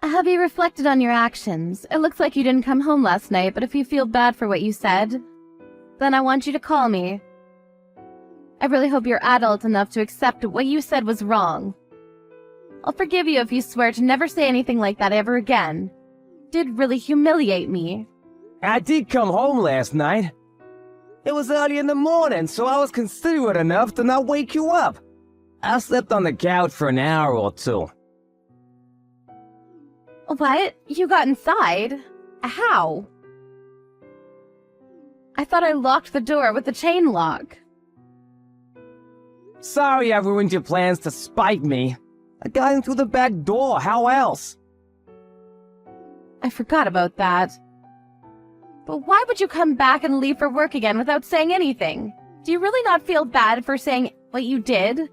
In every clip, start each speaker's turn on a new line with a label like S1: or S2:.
S1: Have you reflected on your actions? It looks like you didn't come home last night, but if you feel bad for what you said, then I want you to call me. I really hope you're adult enough to accept what you said was wrong. I'll forgive you if you swear to never say anything like that ever again. It did really humiliate me.
S2: I did come home last night. It was early in the morning, so I was considerate enough to not wake you up. I slept on the couch for an hour or two.
S1: What? You got inside? How? I thought I locked the door with the chain lock.
S2: Sorry I ruined your plans to spite me. I got in through the back door, how else?
S1: I forgot about that. But why would you come back and leave for work again without saying anything? Do you really not feel bad for saying what you did?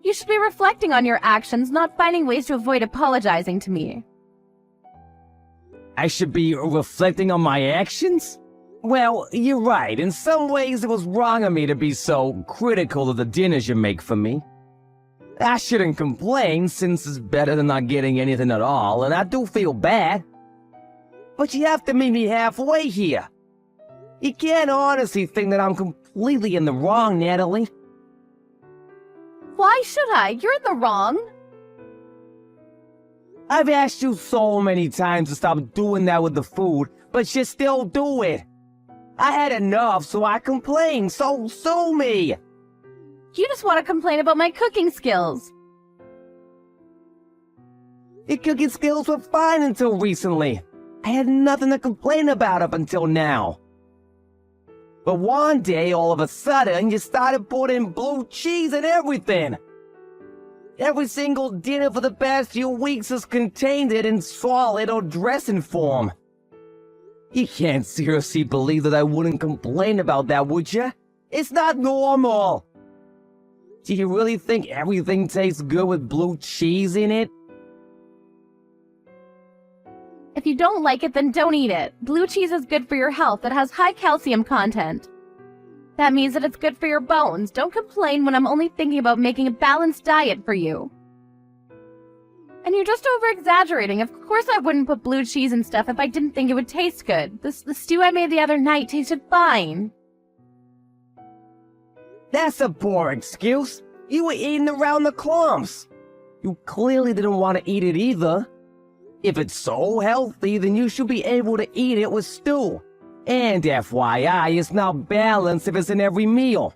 S1: You should be reflecting on your actions, not finding ways to avoid apologizing to me.
S2: I should be reflecting on my actions? Well, you're right. In some ways, it was wrong of me to be so critical of the dinners you make for me. I shouldn't complain, since it's better than not getting anything at all, and I do feel bad. But you have to meet me halfway here. You can't honestly think that I'm completely in the wrong, Natalie.
S1: Why should I? You're in the wrong.
S2: I've asked you so many times to stop doing that with the food, but you still do it. I had enough, so I complained, so sue me.
S1: You just want to complain about my cooking skills.
S2: Your cooking skills were fine until recently. I had nothing to complain about up until now. But one day, all of a sudden, you started putting blue cheese in everything. Every single dinner for the past few weeks has contained it in solid or dressing form. You can't seriously believe that I wouldn't complain about that, would you? It's not normal. Do you really think everything tastes good with blue cheese in it?
S1: If you don't like it, then don't eat it. Blue cheese is good for your health. It has high calcium content. That means that it's good for your bones. Don't complain when I'm only thinking about making a balanced diet for you. And you're just over-exaggerating. Of course I wouldn't put blue cheese and stuff if I didn't think it would taste good. The stew I made the other night tasted fine.
S2: That's a poor excuse. You were eating around the crumbs. You clearly didn't want to eat it either. If it's so healthy, then you should be able to eat it with stew. And FYI, it's not balanced if it's in every meal.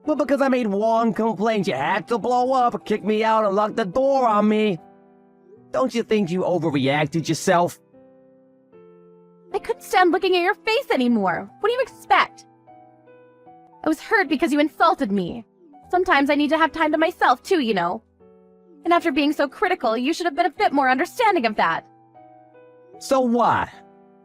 S2: But because I made one complaint, you had to blow up, kick me out, and lock the door on me. Don't you think you overreacted yourself?
S1: I couldn't stand looking at your face anymore. What do you expect? I was hurt because you insulted me. Sometimes I need to have time to myself too, you know. And after being so critical, you should have been a bit more understanding of that.
S2: So what?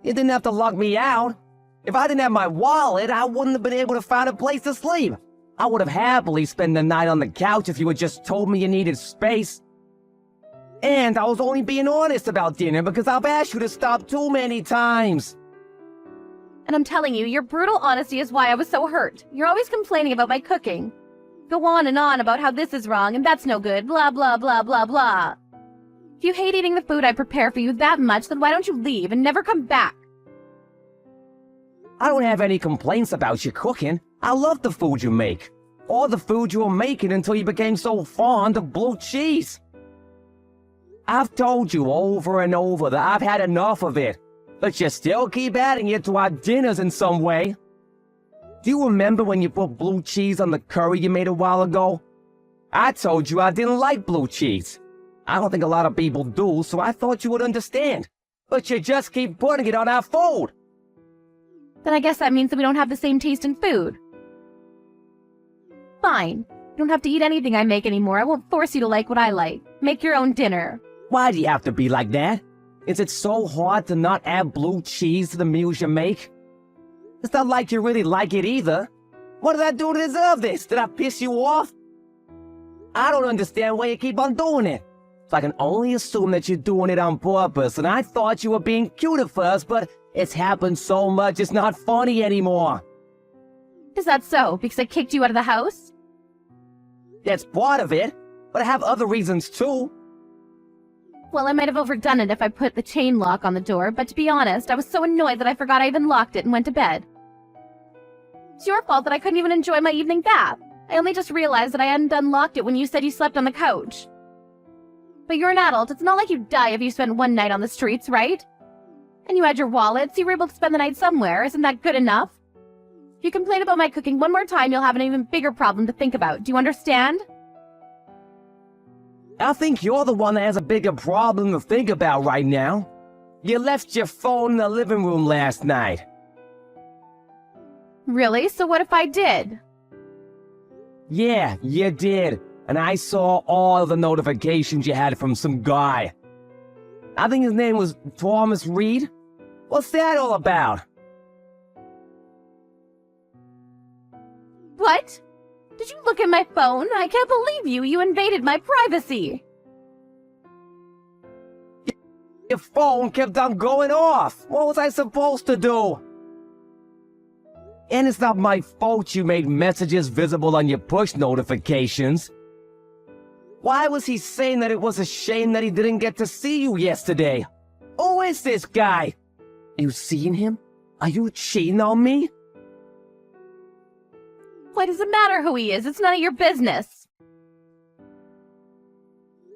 S2: You didn't have to lock me out. If I didn't have my wallet, I wouldn't have been able to find a place to sleep. I would have happily spent the night on the couch if you had just told me you needed space. And I was only being honest about dinner because I've asked you to stop too many times.
S1: And I'm telling you, your brutal honesty is why I was so hurt. You're always complaining about my cooking. Go on and on about how this is wrong and that's no good, blah blah blah blah blah. If you hate eating the food I prepare for you that much, then why don't you leave and never come back?
S2: I don't have any complaints about your cooking. I love the food you make. Or the food you were making until you became so fond of blue cheese. I've told you over and over that I've had enough of it, but you still keep adding it to our dinners in some way. Do you remember when you put blue cheese on the curry you made a while ago? I told you I didn't like blue cheese. I don't think a lot of people do, so I thought you would understand. But you just keep putting it on our food.
S1: Then I guess that means that we don't have the same taste in food. Fine. You don't have to eat anything I make anymore. I won't force you to like what I like. Make your own dinner.
S2: Why do you have to be like that? Is it so hard to not add blue cheese to the meals you make? It's not like you really like it either. What did I do to deserve this? Did I piss you off? I don't understand why you keep on doing it. So I can only assume that you're doing it on purpose, and I thought you were being cute at first, but it's happened so much it's not funny anymore.
S1: Is that so? Because I kicked you out of the house?
S2: That's part of it, but I have other reasons too.
S1: Well, I might have overdone it if I put the chain lock on the door, but to be honest, I was so annoyed that I forgot I even locked it and went to bed. It's your fault that I couldn't even enjoy my evening bath. I only just realized that I hadn't unlocked it when you said you slept on the couch. But you're an adult, it's not like you'd die if you spent one night on the streets, right? And you had your wallet, so you were able to spend the night somewhere. Isn't that good enough? If you complain about my cooking one more time, you'll have an even bigger problem to think about. Do you understand?
S2: I think you're the one that has a bigger problem to think about right now. You left your phone in the living room last night.
S1: Really? So what if I did?
S2: Yeah, you did. And I saw all of the notifications you had from some guy. I think his name was Thomas Reed. What's that all about?
S1: What? Did you look at my phone? I can't believe you. You invaded my privacy.
S2: Your phone kept on going off. What was I supposed to do? And it's not my fault you made messages visible on your push notifications. Why was he saying that it was a shame that he didn't get to see you yesterday? Who is this guy? You seen him? Are you cheating on me?
S1: Why does it matter who he is? It's none of your business.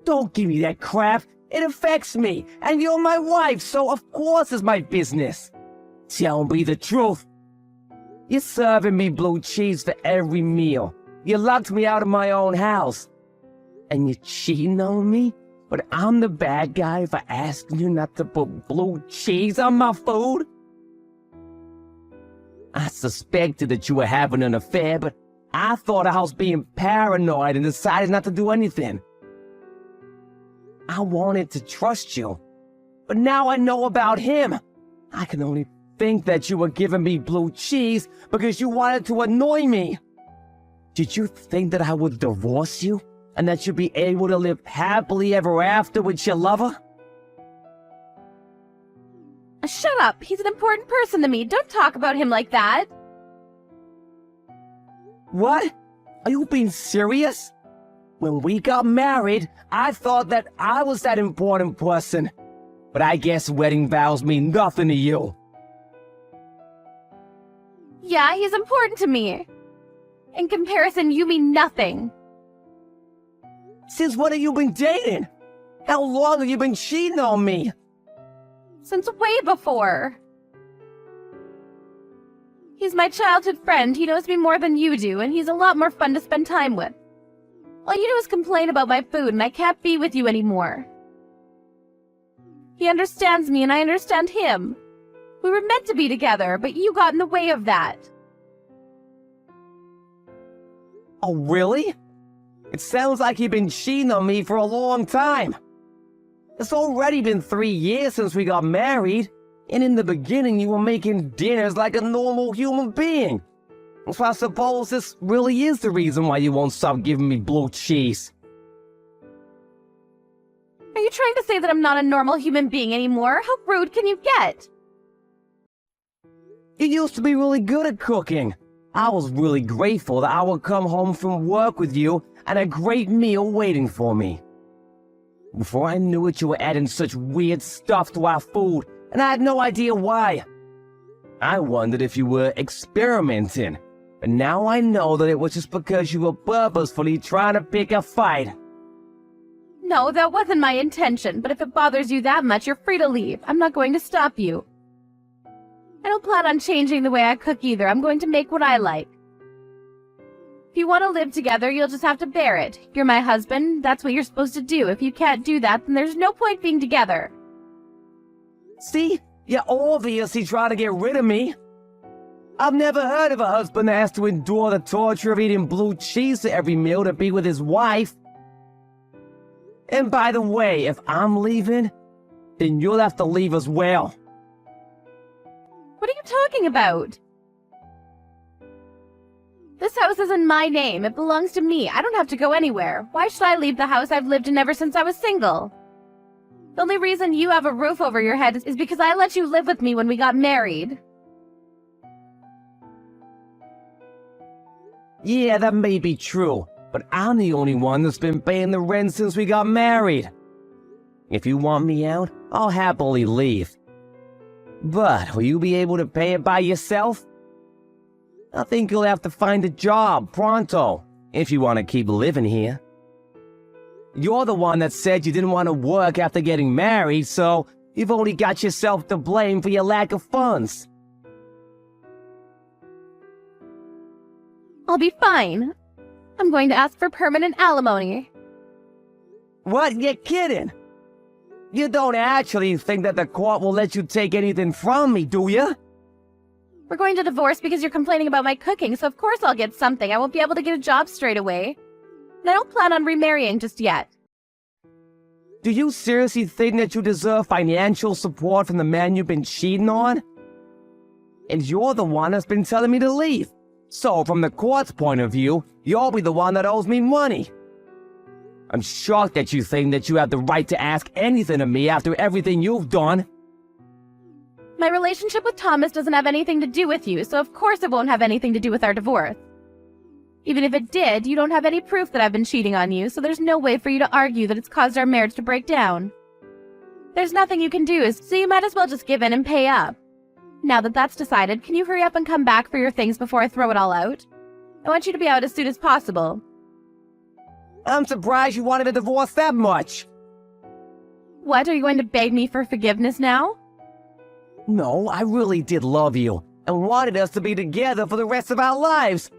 S2: Don't give me that crap. It affects me, and you're my wife, so of course it's my business. Tell me the truth. You're serving me blue cheese for every meal. You locked me out of my own house. And you're cheating on me? But I'm the bad guy for asking you not to put blue cheese on my food? I suspected that you were having an affair, but I thought I was being paranoid and decided not to do anything. I wanted to trust you, but now I know about him. I can only think that you were giving me blue cheese because you wanted to annoy me. Did you think that I would divorce you and that you'd be able to live happily ever after with your lover?
S1: Shut up. He's an important person to me. Don't talk about him like that.
S2: What? Are you being serious? When we got married, I thought that I was that important person. But I guess wedding vows mean nothing to you.
S1: Yeah, he's important to me. In comparison, you mean nothing.
S2: Since when have you been dating? How long have you been cheating on me?
S1: Since way before. He's my childhood friend. He knows me more than you do, and he's a lot more fun to spend time with. All you do is complain about my food, and I can't be with you anymore. He understands me, and I understand him. We were meant to be together, but you got in the way of that.
S2: Oh, really? It sounds like you've been cheating on me for a long time. It's already been 3 years since we got married, and in the beginning you were making dinners like a normal human being. So I suppose this really is the reason why you won't stop giving me blue cheese.
S1: Are you trying to say that I'm not a normal human being anymore? How rude can you get?
S2: You used to be really good at cooking. I was really grateful that I would come home from work with you and a great meal waiting for me. Before I knew it, you were adding such weird stuff to our food, and I had no idea why. I wondered if you were experimenting, but now I know that it was just because you were purposefully trying to pick a fight.
S1: No, that wasn't my intention, but if it bothers you that much, you're free to leave. I'm not going to stop you. I don't plan on changing the way I cook either. I'm going to make what I like. If you want to live together, you'll just have to bear it. You're my husband. That's what you're supposed to do. If you can't do that, then there's no point being together.
S2: See? You're obviously trying to get rid of me. I've never heard of a husband that has to endure the torture of eating blue cheese at every meal to be with his wife. And by the way, if I'm leaving, then you'll have to leave as well.
S1: What are you talking about? This house is in my name. It belongs to me. I don't have to go anywhere. Why should I leave the house I've lived in ever since I was single? The only reason you have a roof over your head is because I let you live with me when we got married.
S2: Yeah, that may be true, but I'm the only one that's been paying the rent since we got married. If you want me out, I'll happily leave. But will you be able to pay it by yourself? I think you'll have to find a job pronto if you want to keep living here. You're the one that said you didn't want to work after getting married, so you've only got yourself to blame for your lack of funds.
S1: I'll be fine. I'm going to ask for permanent alimony.
S2: What? You're kidding? You don't actually think that the court will let you take anything from me, do you?
S1: We're going to divorce because you're complaining about my cooking, so of course I'll get something. I won't be able to get a job straight away. And I don't plan on remarrying just yet.
S2: Do you seriously think that you deserve financial support from the man you've been cheating on? And you're the one that's been telling me to leave. So, from the court's point of view, you'll be the one that owes me money. I'm shocked that you think that you have the right to ask anything of me after everything you've done.
S1: My relationship with Thomas doesn't have anything to do with you, so of course it won't have anything to do with our divorce. Even if it did, you don't have any proof that I've been cheating on you, so there's no way for you to argue that it's caused our marriage to break down. There's nothing you can do, so you might as well just give in and pay up. Now that that's decided, can you hurry up and come back for your things before I throw it all out? I want you to be out as soon as possible.
S2: I'm surprised you wanted a divorce that much.
S1: What, are you going to beg me for forgiveness now?
S2: No, I really did love you, and wanted us to be together for the rest of our lives.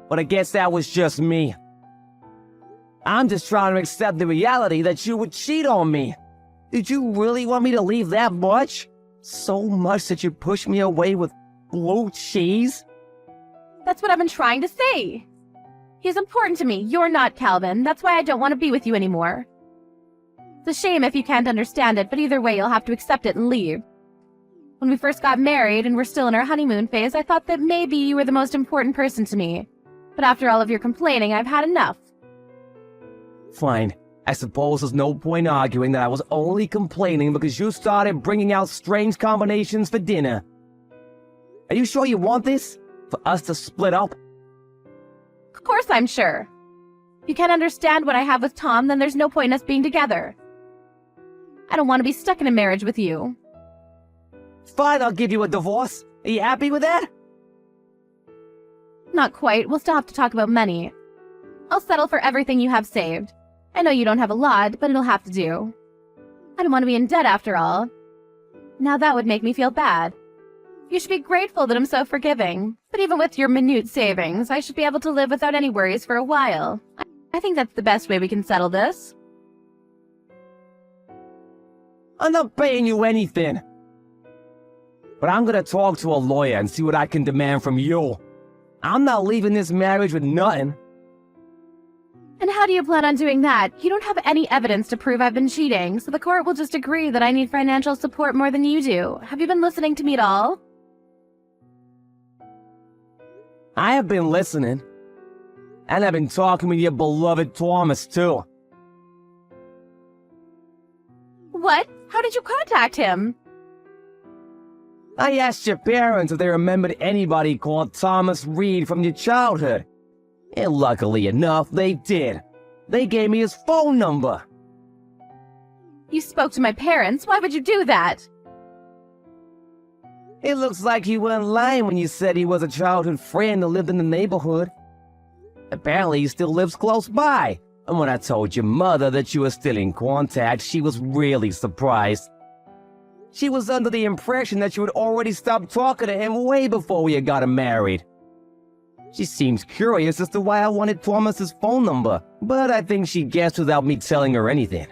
S2: But I guess that was just me. I'm just trying to accept the reality that you would cheat on me. Did you really want me to leave that much? So much that you pushed me away with blue cheese?
S1: That's what I've been trying to say. He's important to me. You're not, Calvin. That's why I don't want to be with you anymore. It's a shame if you can't understand it, but either way you'll have to accept it and leave. When we first got married and we're still in our honeymoon phase, I thought that maybe you were the most important person to me. But after all of your complaining, I've had enough.
S2: Fine. I suppose there's no point arguing that I was only complaining because you started bringing out strange combinations for dinner. Are you sure you want this? For us to split up?
S1: Of course I'm sure. If you can't understand what I have with Tom, then there's no point in us being together. I don't want to be stuck in a marriage with you.
S2: Fine, I'll give you a divorce. Are you happy with that?
S1: Not quite. We'll still have to talk about money. I'll settle for everything you have saved. I know you don't have a lot, but it'll have to do. I don't want to be in debt after all. Now that would make me feel bad. You should be grateful that I'm so forgiving. But even with your minute savings, I should be able to live without any worries for a while. I think that's the best way we can settle this.
S2: I'm not paying you anything. But I'm gonna talk to a lawyer and see what I can demand from you. I'm not leaving this marriage with nothing.
S1: And how do you plan on doing that? You don't have any evidence to prove I've been cheating, so the court will just agree that I need financial support more than you do. Have you been listening to me at all?
S2: I have been listening. And I've been talking with your beloved Thomas, too.
S1: What? How did you contact him?
S2: I asked your parents if they remembered anybody called Thomas Reed from your childhood. And luckily enough, they did. They gave me his phone number.
S1: You spoke to my parents? Why would you do that?
S2: It looks like you weren't lying when you said he was a childhood friend who lived in the neighborhood. Apparently he still lives close by. And when I told your mother that you were still in contact, she was really surprised. She was under the impression that you had already stopped talking to him way before we had gotten married. She seems curious as to why I wanted Thomas's phone number, but I think she guessed without me telling her anything.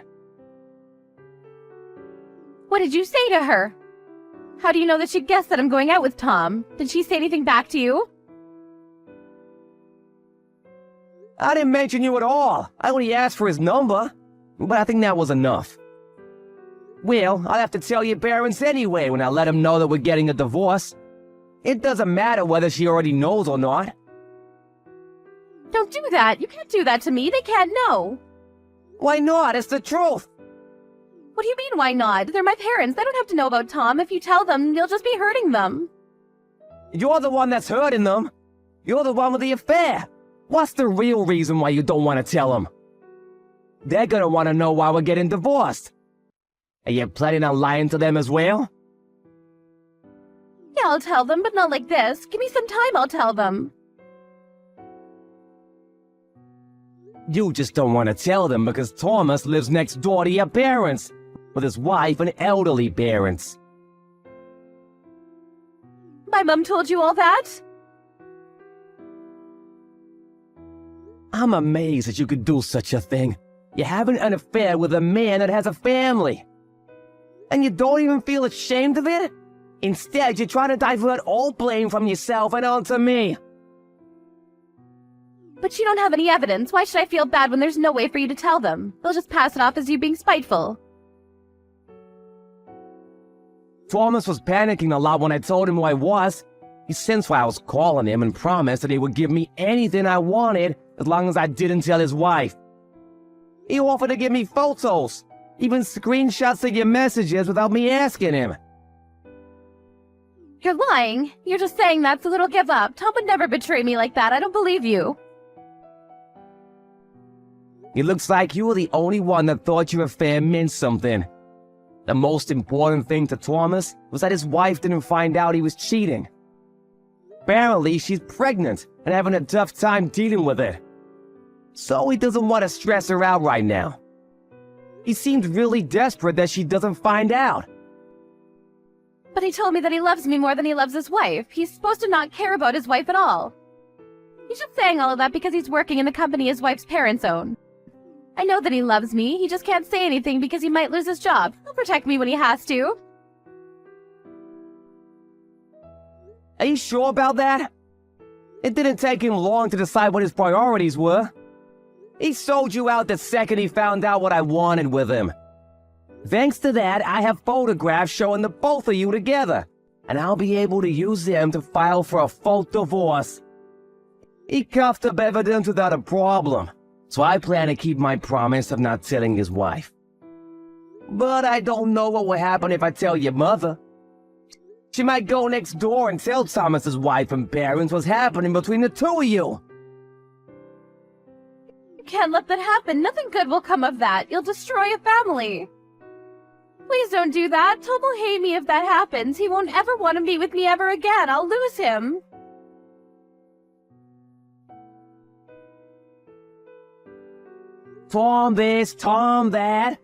S1: What did you say to her? How do you know that she guessed that I'm going out with Tom? Did she say anything back to you?
S2: I didn't mention you at all. I only asked for his number, but I think that was enough. Well, I'll have to tell your parents anyway when I let them know that we're getting a divorce. It doesn't matter whether she already knows or not.
S1: Don't do that. You can't do that to me. They can't know.
S2: Why not? It's the truth.
S1: What do you mean, why not? They're my parents. They don't have to know about Tom. If you tell them, you'll just be hurting them.
S2: You're the one that's hurting them. You're the one with the affair. What's the real reason why you don't want to tell them? They're gonna want to know why we're getting divorced. And you're planning on lying to them as well?
S1: Yeah, I'll tell them, but not like this. Give me some time, I'll tell them.
S2: You just don't want to tell them because Thomas lives next door to your parents, with his wife and elderly parents.
S1: My mom told you all that?
S2: I'm amazed that you could do such a thing. You're having an affair with a man that has a family. And you don't even feel ashamed of it? Instead, you're trying to divert all blame from yourself and onto me.
S1: But you don't have any evidence. Why should I feel bad when there's no way for you to tell them? They'll just pass it off as you being spiteful.
S2: Thomas was panicking a lot when I told him who I was. He sensed why I was calling him and promised that he would give me anything I wanted as long as I didn't tell his wife. He offered to give me photos, even screenshots of your messages without me asking him.
S1: You're lying. You're just saying that so that he'll give up. Tom would never betray me like that. I don't believe you.
S2: It looks like you were the only one that thought your affair meant something. The most important thing to Thomas was that his wife didn't find out he was cheating. Apparently, she's pregnant and having a tough time dealing with it. So he doesn't want to stress her out right now. He seemed really desperate that she doesn't find out.
S1: But he told me that he loves me more than he loves his wife. He's supposed to not care about his wife at all. He's just saying all of that because he's working in the company his wife's parents own. I know that he loves me. He just can't say anything because he might lose his job. He'll protect me when he has to.
S2: Are you sure about that? It didn't take him long to decide what his priorities were. He sold you out the second he found out what I wanted with him. Thanks to that, I have photographs showing the both of you together, and I'll be able to use them to file for a full divorce. He cuffed up evidence without a problem, so I plan to keep my promise of not telling his wife. But I don't know what will happen if I tell your mother. She might go next door and tell Thomas's wife and parents what's happening between the two of you.
S1: You can't let that happen. Nothing good will come of that. You'll destroy a family. Please don't do that. Tom will hate me if that happens. He won't ever want to be with me ever again. I'll lose him.
S2: Tom this, Tom that.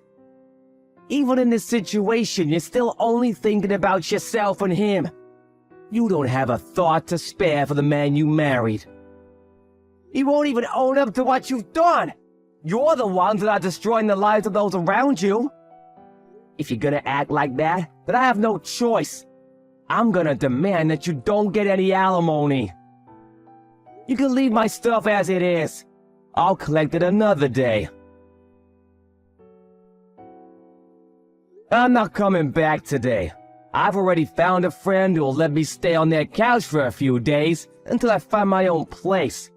S2: Even in this situation, you're still only thinking about yourself and him. You don't have a thought to spare for the man you married. He won't even own up to what you've done. You're the ones that are destroying the lives of those around you. If you're gonna act like that, then I have no choice. I'm gonna demand that you don't get any alimony. You can leave my stuff as it is. I'll collect it another day. I'm not coming back today. I've already found a friend who'll let me stay on their couch for a few days until I find my own place.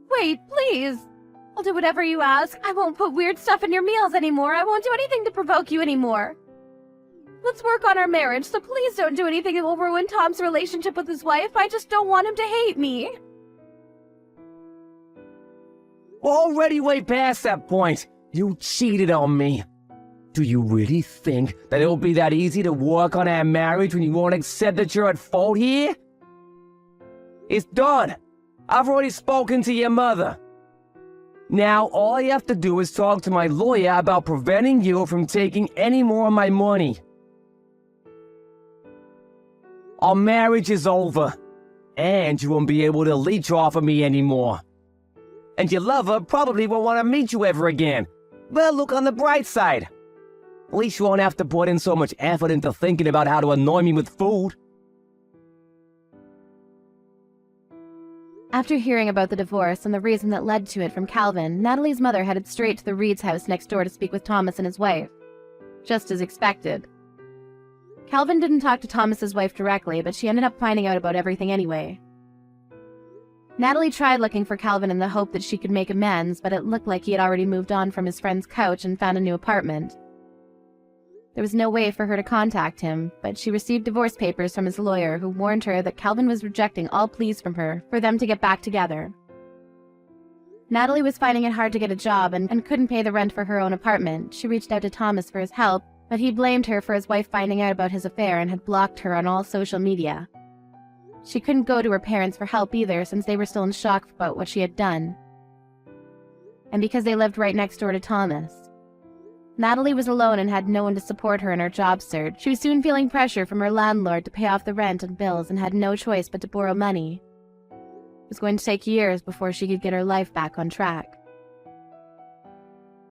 S1: Wait, please. I'll do whatever you ask. I won't put weird stuff in your meals anymore. I won't do anything to provoke you anymore. Let's work on our marriage, so please don't do anything that will ruin Tom's relationship with his wife. I just don't want him to hate me.
S2: We're already way past that point. You cheated on me. Do you really think that it'll be that easy to work on our marriage when you won't accept that you're at fault here? It's done. I've already spoken to your mother. Now, all you have to do is talk to my lawyer about preventing you from taking any more of my money. Our marriage is over, and you won't be able to leech off of me anymore. And your lover probably won't want to meet you ever again. But look on the bright side. At least you won't have to put in so much effort into thinking about how to annoy me with food.
S1: After hearing about the divorce and the reason that led to it from Calvin, Natalie's mother headed straight to the Reed's house next door to speak with Thomas and his wife. Just as expected. Calvin didn't talk to Thomas's wife directly, but she ended up finding out about everything anyway. Natalie tried looking for Calvin in the hope that she could make amends, but it looked like he had already moved on from his friend's couch and found a new apartment. There was no way for her to contact him, but she received divorce papers from his lawyer, who warned her that Calvin was rejecting all pleas from her for them to get back together. Natalie was finding it hard to get a job and couldn't pay the rent for her own apartment. She reached out to Thomas for his help, but he blamed her for his wife finding out about his affair and had blocked her on all social media. She couldn't go to her parents for help either, since they were still in shock about what she had done. And because they lived right next door to Thomas. Natalie was alone and had no one to support her in her job search. She was soon feeling pressure from her landlord to pay off the rent and bills and had no choice but to borrow money. It was going to take years before she could get her life back on track.